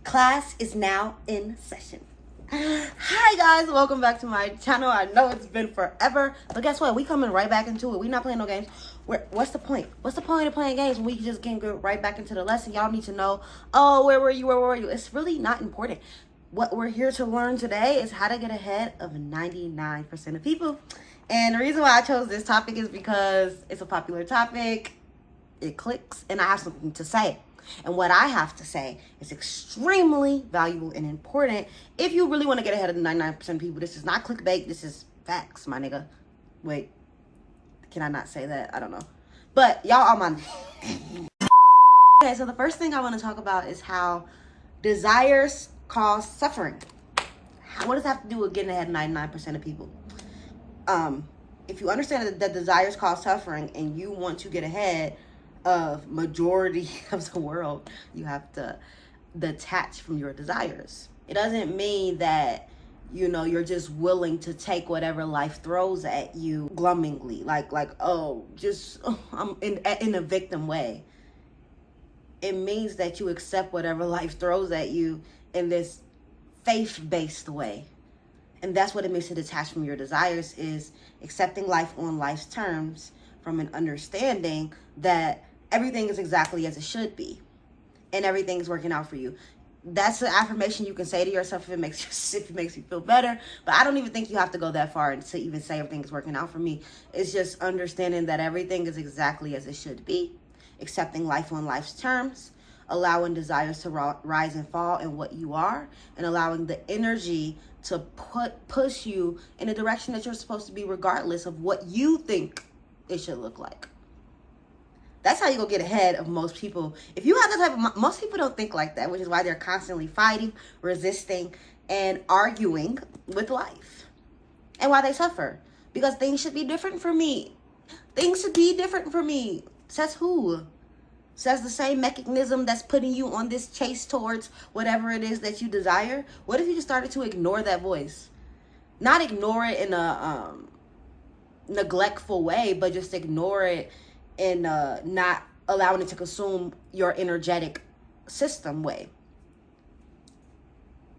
Class is now in session. Hi guys, welcome back to my channel. I know it's been forever, but guess what? We coming right back into it. We not playing no games. What's the point? What's the point of playing games when we just can go right back into the lesson? Y'all need to know, oh, where were you? Where were you? It's really not important. What we're here to learn today is how to get ahead of 99% of people. And the reason why I chose this topic is because it's a popular topic. It clicks, and I have something to say. And what I have to say is extremely valuable and important if you really want to get ahead of the 99% of people. This is not clickbait. This is facts, my nigga. Wait, can I not say that? I don't know. But y'all are my... Okay, so the first thing I want to talk about is how desires cause suffering. What does that have to do with getting ahead of 99% of people? If you understand that desires cause suffering and you want to get ahead of majority of the world, you have to detach from your desires. It doesn't mean that, you know, you're just willing to take whatever life throws at you glumingly, I'm in a victim way. It means that you accept whatever life throws at you in this faith-based way. And that's what it means to detach from your desires, is accepting life on life's terms from an understanding that everything is exactly as it should be and everything's working out for you. That's an affirmation you can say to yourself if it makes you feel better. But I don't even think you have to go that far and to even say everything is working out for me. It's just understanding that everything is exactly as it should be, accepting life on life's terms, allowing desires to rise and fall in what you are, and allowing the energy to push you in the direction that you're supposed to be regardless of what you think it should look like. That's how you go get ahead of most people. If you have the type of... Most people don't think like that, which is why they're constantly fighting, resisting, and arguing with life. And why they suffer. Because things should be different for me. Things should be different for me. Says who? Says the same mechanism that's putting you on this chase towards whatever it is that you desire. What if you just started to ignore that voice? Not ignore it in a neglectful way, but just ignore it in not allowing it to consume your energetic system way.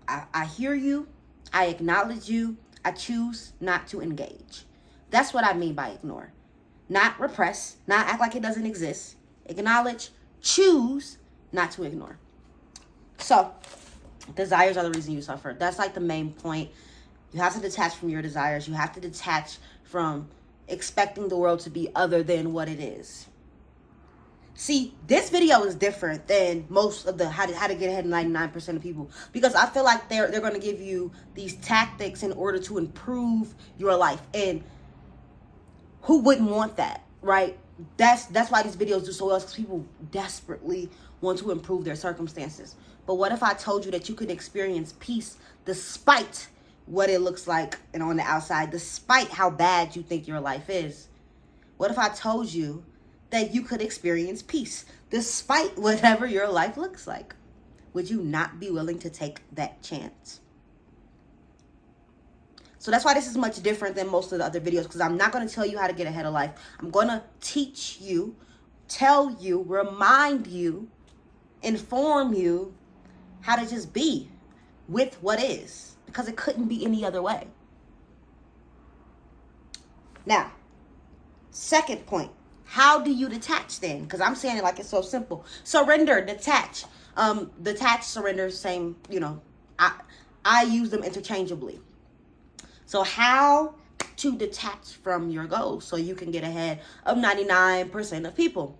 I hear you. I acknowledge you. I choose not to engage. That's what I mean by ignore. Not repress. Not act like it doesn't exist. Acknowledge. Choose not to ignore. So, desires are the reason you suffer. That's like the main point. You have to detach from your desires. You have to detach from expecting the world to be other than what it is. See, this video is different than most of the how to get ahead of 99% of people, because I feel like they're going to give you these tactics in order to improve your life, and who wouldn't want that, right? That's why these videos do so well, because people desperately want to improve their circumstances. But what if I told you that you could experience peace despite what it looks like and on the outside, despite how bad you think your life is? What if I told you that you could experience peace despite whatever your life looks like? Would you not be willing to take that chance? So that's why this is much different than most of the other videos, because I'm not going to tell you how to get ahead of life. I'm going to teach you, tell you, remind you, inform you how to just be with what is, because it couldn't be any other way. Now, second point, how do you detach then? Because I'm saying it like it's so simple. Surrender, detach. Detach, surrender, same, you know, I use them interchangeably. So how to detach from your goals so you can get ahead of 99% of people?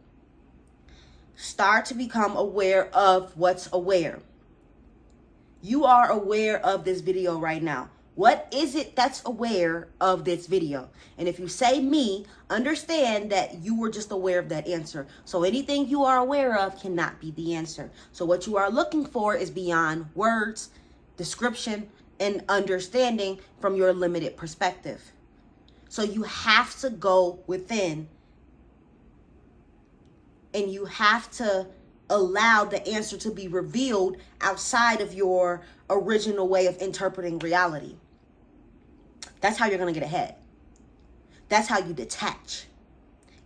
Start to become aware of what's aware. You are aware of this video right now. What is it that's aware of this video? And if you say me, understand that you were just aware of that answer. So anything you are aware of cannot be the answer. So what you are looking for is beyond words, description, and understanding from your limited perspective. So you have to go within, and you have to allow the answer to be revealed outside of your original way of interpreting reality. That's how you're going to get ahead. That's how you detach,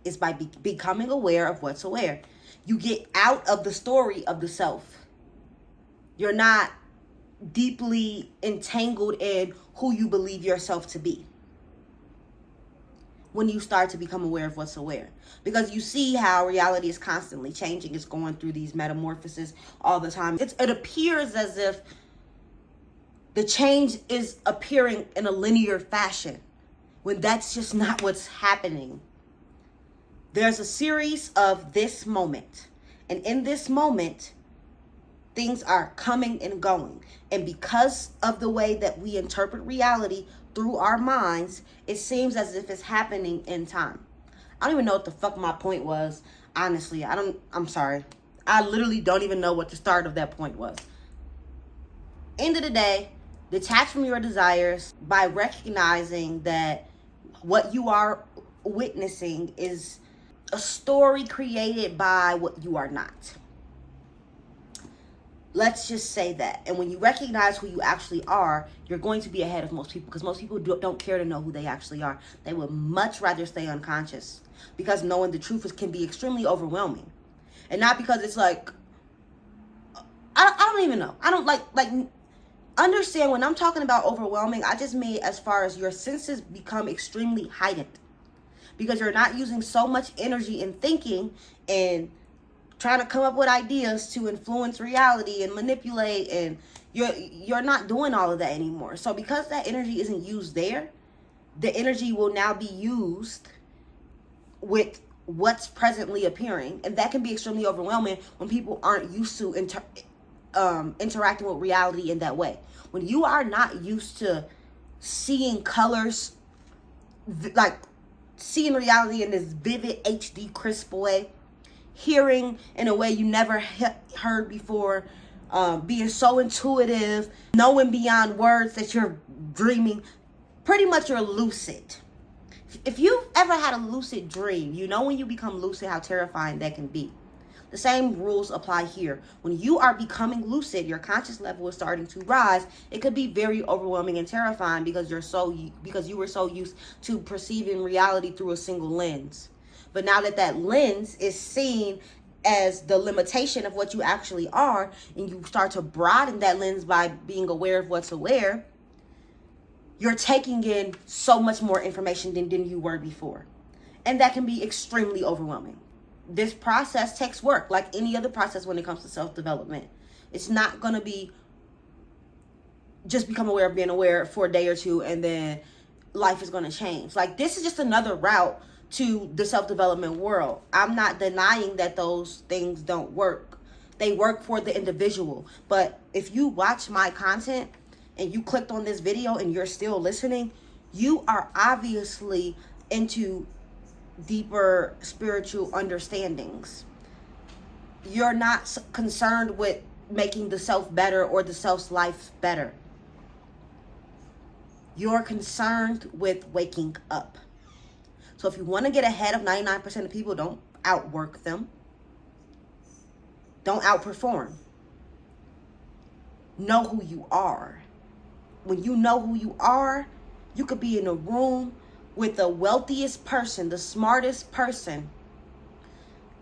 is by becoming aware of what's aware. You get out of the story of the self. You're not deeply entangled in who you believe yourself to be when you start to become aware of what's aware. Because you see how reality is constantly changing. It's going through these metamorphoses all the time. It appears as if the change is appearing in a linear fashion, when that's just not what's happening. There's a series of this moment. And in this moment, things are coming and going. And because of the way that we interpret reality through our minds, it seems as if it's happening in time. I don't even know what the fuck my point was. Honestly, I'm sorry. I literally don't even know what the start of that point was. End of the day, detach from your desires by recognizing that what you are witnessing is a story created by what you are not. Let's just say that. And when you recognize who you actually are, you're going to be ahead of most people, because most people don't care to know who they actually are. They would much rather stay unconscious, because knowing the truth can be extremely overwhelming. And not because it's like, I don't even know. I don't like understand when I'm talking about overwhelming, I just mean as far as your senses become extremely heightened, because you're not using so much energy in thinking and trying to come up with ideas to influence reality and manipulate, and you're not doing all of that anymore. So because that energy isn't used there, the energy will now be used with what's presently appearing, and that can be extremely overwhelming when people aren't used to interacting with reality in that way. When you are not used to seeing colors, like seeing reality in this vivid HD crisp way, hearing in a way you never heard before, being so intuitive, knowing beyond words that you're dreaming, pretty much you're lucid. If you've ever had a lucid dream, you know when you become lucid how terrifying that can be. The same rules apply here. When you are becoming lucid, your conscious level is starting to rise. It could be very overwhelming and terrifying because you were so used to perceiving reality through a single lens. But now that lens is seen as the limitation of what you actually are, and you start to broaden that lens by being aware of what's aware, you're taking in so much more information than you were before. And that can be extremely overwhelming. This process takes work, like any other process when it comes to self-development. It's not going to be just become aware of being aware for a day or two and then life is going to change. Like, this is just another route to the self-development world. I'm not denying that those things don't work. They work for the individual. But if you watch my content and you clicked on this video and you're still listening, you are obviously into deeper spiritual understandings. You're not concerned with making the self better or the self's life better. You're concerned with waking up. So if you want to get ahead of 99% of people, don't outwork them. Don't outperform. Know who you are. When you know who you are, you could be in a room with the wealthiest person, the smartest person,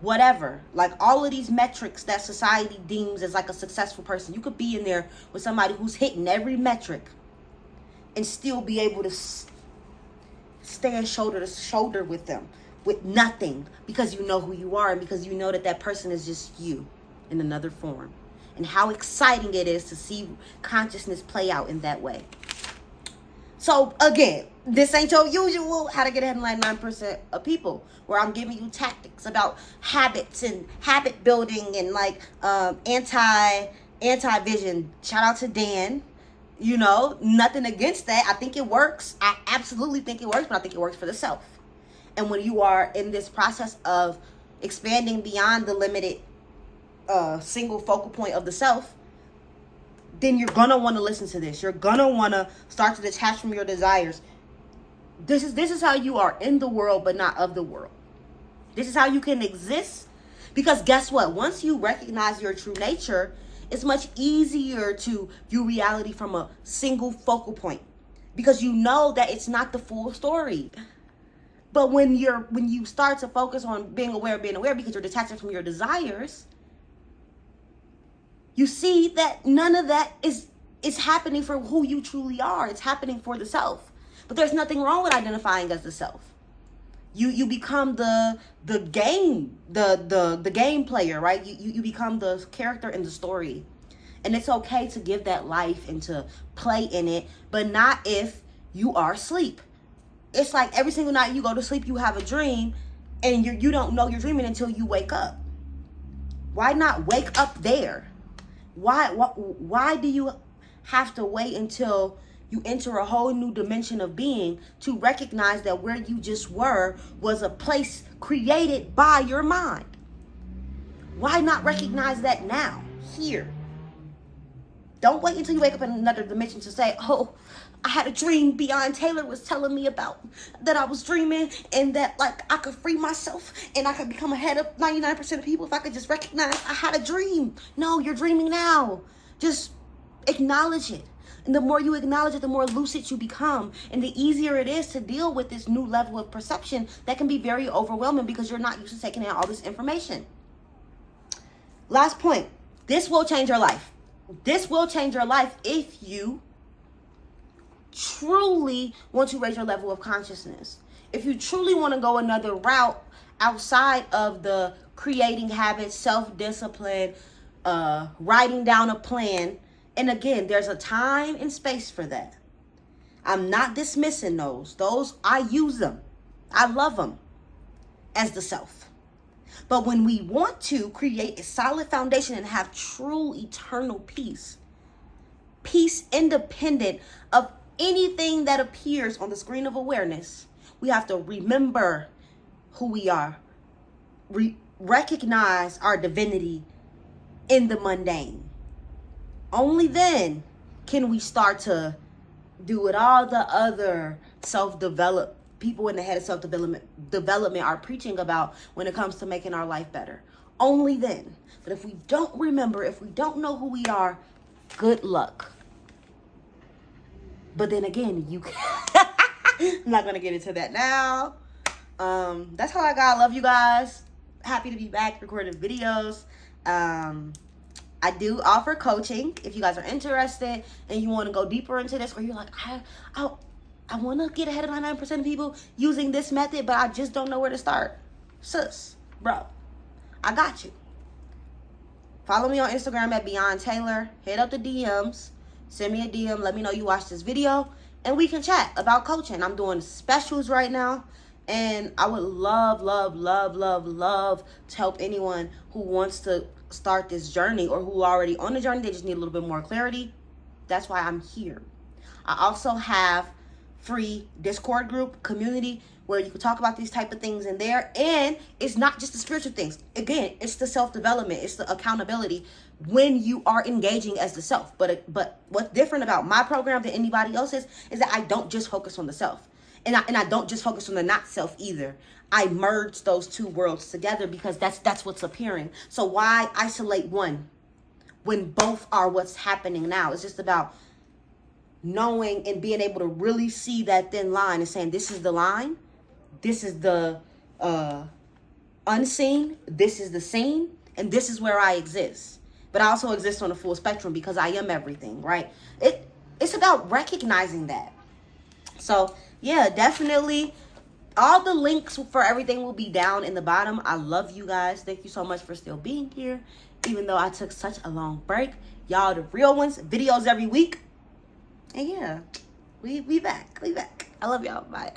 whatever. Like all of these metrics that society deems as like a successful person. You could be in there with somebody who's hitting every metric and still be able to stand shoulder to shoulder with them with nothing, because you know who you are and because you know that person is just you in another form. And how exciting it is to see consciousness play out in that way. So again, this ain't your usual how to get ahead of 99% of people, where I'm giving you tactics about habits and habit building and like anti-vision. Shout out to Dan. You know, nothing against that. I think it works. I absolutely think it works, but I think it works for the self. And when you are in this process of expanding beyond the limited single focal point of the self, then you're gonna want to listen to this. You're gonna want to start to detach from your desires. This is how you are in the world, but not of the world. This is how you can exist. Because guess what? Once you recognize your true nature, it's much easier to view reality from a single focal point, because you know that it's not the full story. But when you start to focus on being aware, because you're detaching from your desires, you see that none of that is happening for who you truly are. It's happening for the self. But there's nothing wrong with identifying as the self. You become the game player, right? You become the character in the story. And it's okay to give that life and to play in it, but not if you are asleep. It's like every single night you go to sleep, you have a dream, and you don't know you're dreaming until you wake up. Why not wake up there? Why do you have to wait until you enter a whole new dimension of being to recognize that where you just were was a place created by your mind? Why not recognize that now, here? Don't wait until you wake up in another dimension to say, oh, I had a dream Beyond Taylor was telling me about, that I was dreaming and that like I could free myself and I could become ahead of 99% of people if I could just recognize I had a dream. No, you're dreaming now. Just acknowledge it. And the more you acknowledge it, the more lucid you become. And the easier it is to deal with this new level of perception that can be very overwhelming because you're not used to taking in all this information. Last point. This will change your life. This will change your life if you truly want to raise your level of consciousness. If you truly want to go another route outside of the creating habits, self-discipline, writing down a plan. And again, there's a time and space for that. I'm not dismissing those. Those, I use them. I love them as the self. But when we want to create a solid foundation and have true eternal peace, peace independent of anything that appears on the screen of awareness, we have to remember who we are, recognize our divinity in the mundane. Only then can we start to do what all the other people in the head of self-development are preaching about when it comes to making our life better. Only then. But if we don't remember, if we don't know who we are, good luck. But then again, I'm not going to get into that now. That's all I got. I love you guys. Happy to be back recording videos. I do offer coaching if you guys are interested and you want to go deeper into this, or you're like, I want to get ahead of 99% of people using this method, but I just don't know where to start. Sis, bro, I got you. Follow me on Instagram at Beyond Taylor. Hit up the DMs. Send me a DM. Let me know you watched this video, and we can chat about coaching. I'm doing specials right now, and I would love to help anyone who wants to start this journey or who are already on the journey. They just need a little bit more clarity. That's why I'm here. I also have free Discord group community where you can talk about these type of things in there. And it's not just the spiritual things. Again, it's the self-development. It's the accountability when you are engaging as the self. But what's different about my program than anybody else's is that I don't just focus on the self. And I don't just focus on the not self either. I merge those two worlds together because that's what's appearing. So why isolate one when both are what's happening now? It's just about knowing and being able to really see that thin line and saying, this is the line, this is the unseen, this is the seen, and this is where I exist. But I also exist on a full spectrum because I am everything, right? It's about recognizing that. So yeah, definitely all the links for everything will be down in the bottom. I love you guys. Thank you so much for still being here, even though I took such a long break. Y'all the real ones, videos every week. And yeah, we back. I love y'all. Bye.